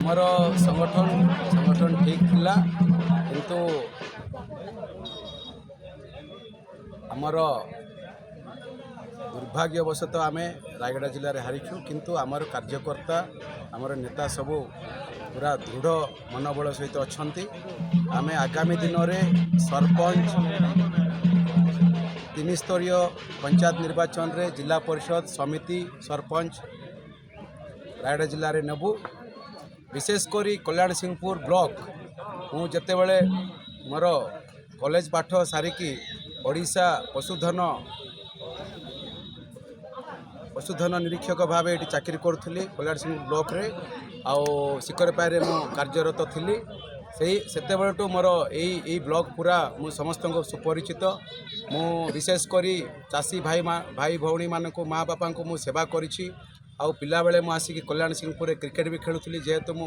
आमर संगठन ठीक थिला किंतु आमर दुर्भाग्यवशतः आम रायगड़ा जिले में हारिछु किंतु आमर कार्यकर्ता आमर नेता सबू पूरा दृढ़ मनोबल सहित अच्छा आम आगामी दिन में सरपंच 3 स्तरीय पंचायत निर्वाचन रे जिला परिषद समिति सरपंच रायगड़ा जिले में नेबू विशेषकर कल्याण सिंहपुर ब्लॉक मु जिते बड़े मोर कॉलेज पाठ सारिकी ओडिशा पशुधन निरीक्षक भाव ये चाकरी करुली कल्याण सिंह ब्लॉक रे आउ शिखरपाई मु कार्यरत थी से बेलू मोर यही ब्लॉक पूरा मु समस्त सुपरिचित मु विशेषकर चाषी भाई भौणी मान माँ बापा को मु सेवा करी आउ पिला बेले मु आसिक कल्याण सिंहपुर क्रिकेट भी खेलुली जेहेतु मु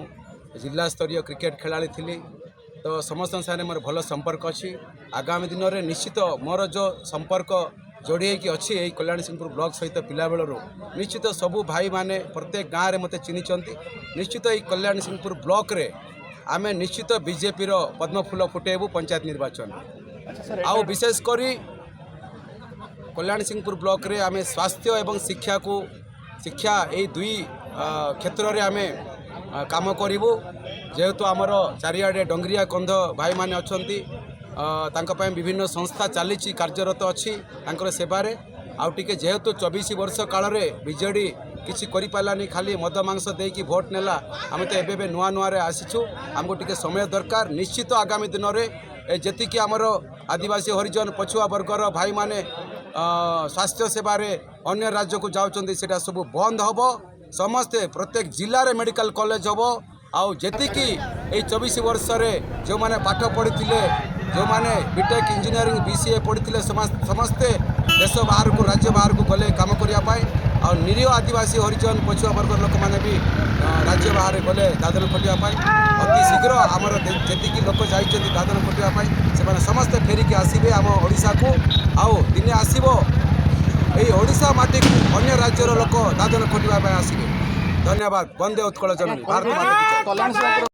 जिला स्तरीय क्रिकेट खेलाड़ी थी तो समस्त सारे मोर भल संपर्क अच्छी आगामी दिन में निश्चित मोर जो संपर्क जोड़ी होगी अच्छी यही कल्याण सिंहपुर ब्लॉक सहित पिला बेलू निश्चित सबू भाई माने प्रत्येक गाँव में मत चिन्हिंट निश्चित यही कल्याण सिंहपुर ब्लॉक रे आम निश्चित बीजेपी पद्मफूल फुटेबू पंचायत निर्वाचन आउ विशेषकर कल्याण सिंहपुर ब्लॉक रे आम स्वास्थ्य एवं शिक्षा यही दुई क्षेत्र में आम काम करूँ जेहेतु आमर चारिआडे डंगरिया कंध भाई माने अच्छी विभिन्न संस्था चली कार्यरत अच्छी सेवारे आउ टिके जेहेतु 24 वर्ष काल बीजेडी किसी करि पालानी खाली मद मांस देकी भोट नेला आम तो एबे नुआ नुआ आसीचु आमको टिके समय दरकार निश्चित आगामी दिन में जेतिकी आमर आदिवासी हरिजन पछुआ वर्गर भाई माने स्वास्थ्य सेवारे अन्य राज्य को जाउचंदी सेटा सब बंद हबो समस्ते प्रत्येक जिले में मेडिकल कॉलेज हबो आउ जेतिकी ए 24 वर्ष रे जो माने पाठ पढ़ी जो माने बीटेक इंजीनियरिंग बीसीए पढ़ी समस्ते देश बाहर को राज्य बाहर को गले काम करने और निरीह आदिवासी हरिजन पछुआ वर्ग लोक मैंने भी राज्य बाहर गले दादन खटापी अति शीघ्र आमर जी लोक जाइए दादन खटापी से समस्ते फेरिकी आसवे आम ओडिशा को आउ दिने आसो यही ओडिशा माटी को अन्य राज्यर लोक दादन खटापी आसवे धन्यवाद। वंदे उत्कल जननी भारत माता की जय।